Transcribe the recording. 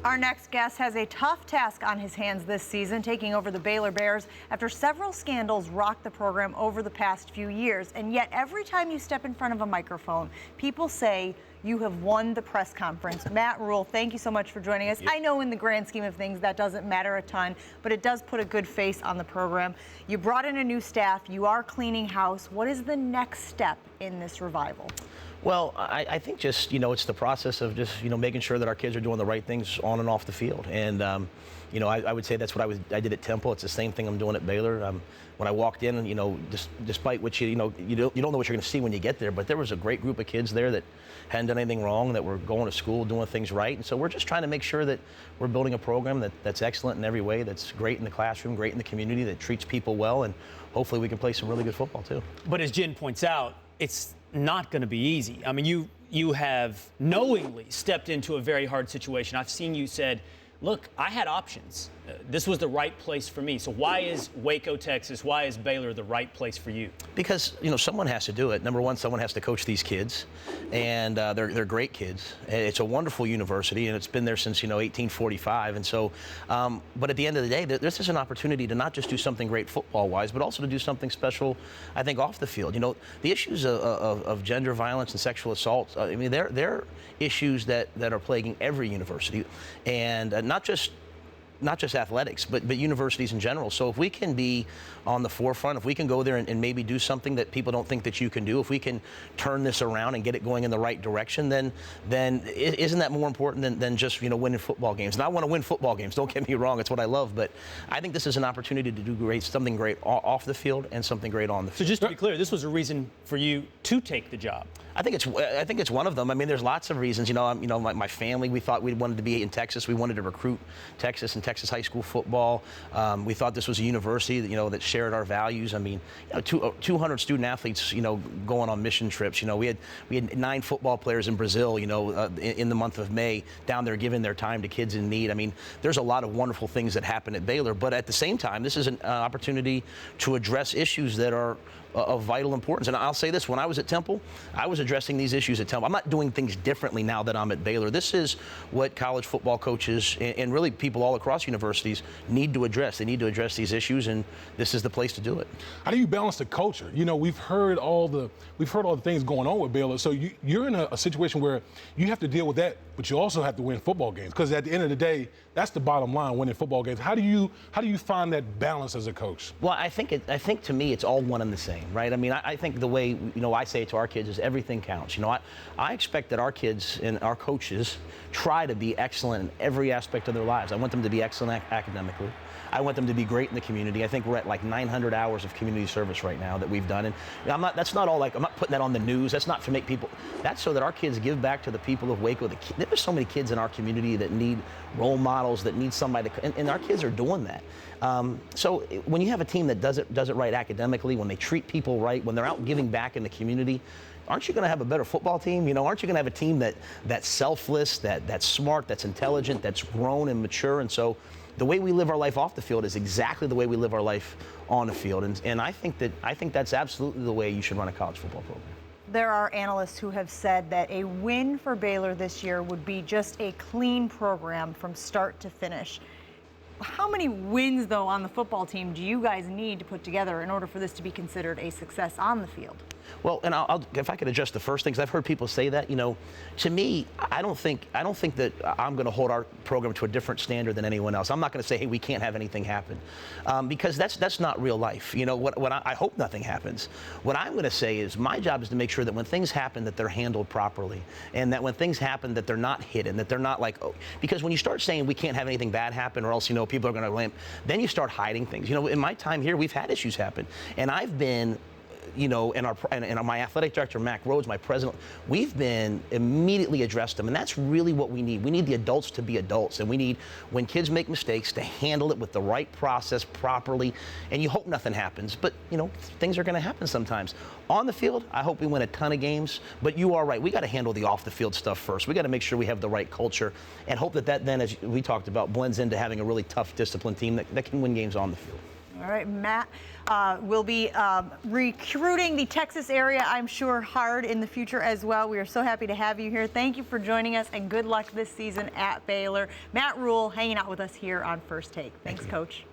Our next guest has a tough task on his hands this season, taking over the Baylor Bears after several scandals rocked the program over the past few years. And yet every time you step in front of a microphone, people say you have won the press conference. Matt Rhule, thank you so much for joining us. Yep. I know in the grand scheme of things that doesn't matter a ton, but it does put a good face on the program. You brought in a new staff. You are cleaning house. What is the next step in this revival? Well, I think just, it's the process of just, making sure that our kids are doing the right things on and off the field. And, I would say that's what I did at Temple. It's the same thing I'm doing at Baylor. When I walked in, despite what you don't know what you're going to see when you get there, but there was a great group of kids there that hadn't done anything wrong, that were going to school, doing things right. And so we're just trying to make sure that we're building a program that's excellent in every way, that's great in the classroom, great in the community, that treats people well, and hopefully we can play some really good football too. But as Jen points out, it's not going to be easy. I mean, you have knowingly stepped into a very hard situation. I've seen you said, look, I had options. This was the right place for me. So why is Waco, Texas, why is Baylor the right place for you? Because, someone has to do it. Number one, someone has to coach these kids, and they're great kids. It's a wonderful university, and it's been there since, 1845. And so, but at the end of the day, this is an opportunity to not just do something great football-wise, but also to do something special, I think, off the field. The issues of gender violence and sexual assault, I mean, they're issues that are plaguing every university, and not just athletics, but universities in general. So if we can be on the forefront, if we can go there and maybe do something that people don't think that you can do, if we can turn this around and get it going in the right direction, then isn't that more important than just winning football games? And I want to win football games. Don't get me wrong; it's what I love. But I think this is an opportunity to do something great off the field and something great on the field. So just to be clear, this was a reason for you to take the job. I think it's one of them. I mean, there's lots of reasons. My family, we thought we wanted to be in Texas. We wanted to recruit Texas and Texas high school football. We thought this was a university that shared our values. I mean, 200 student athletes, going on mission trips. We had 9 football players in Brazil, in the month of May, down there giving their time to kids in need. I mean, there's a lot of wonderful things that happen at Baylor, but at the same time, this is an opportunity to address issues that are of vital importance. And I'll say this, when I was at Temple, I was addressing these issues at Temple. I'm not doing things differently now that I'm at Baylor. This is what college football coaches and really people all across universities need to address. They need to address these issues, and this is the place to do it. How do you balance the culture? We've heard all the things going on with Baylor. So you're in a situation where you have to deal with that, but you also have to win football games, because at the end of the day, that's the bottom line, winning football games. How do you find that balance as a coach? Well, I think to me it's all one and the same, right? I mean, I think the way I say it to our kids is everything counts. I expect that our kids and our coaches try to be excellent in every aspect of their lives. I want them to be excellent academically. I want them to be great in the community. I think we're at like 900 hours of community service right now that we've done. And that's not all I'm not putting that on the news. That's not to make people, that's so that our kids give back to the people of Waco. There's so many kids in our community that need role models, that need somebody and our kids are doing that. So when you have a team that does it right academically, when they treat people right, when they're out giving back in the community, aren't you going to have a better football team? Aren't you going to have a team that's selfless, that's smart, that's intelligent, that's grown and mature? And so the way we live our life off the field is exactly the way we live our life on the field. And I think that's absolutely the way you should run a college football program. There are analysts who have said that a win for Baylor this year would be just a clean program from start to finish. How many wins, though, on the football team do you guys need to put together in order for this to be considered a success on the field? Well, and if I could address the first thing, because I've heard people say that, to me, I don't think that I'm going to hold our program to a different standard than anyone else. I'm not going to say, hey, we can't have anything happen, because that's not real life. I hope nothing happens. What I'm going to say is my job is to make sure that when things happen, that they're handled properly, and that when things happen, that they're not hidden, that they're not like, oh, because when you start saying we can't have anything bad happen, or else people are going to blame, then you start hiding things. In my time here, we've had issues happen, and I've been and my athletic director, Matt Rhule, my president, we've been immediately addressed them, and that's really what we need. We need the adults to be adults, and we need, when kids make mistakes, to handle it with the right process properly, and you hope nothing happens, but, things are going to happen sometimes. On the field, I hope we win a ton of games, but you are right. We got to handle the off-the-field stuff first. We got to make sure we have the right culture, and hope that then, as we talked about, blends into having a really tough, disciplined team that can win games on the field. All right, Matt will be recruiting the Texas area, I'm sure, hard in the future as well. We are so happy to have you here. Thank you for joining us, and good luck this season at Baylor. Matt Rhule hanging out with us here on First Take. Thanks, Coach.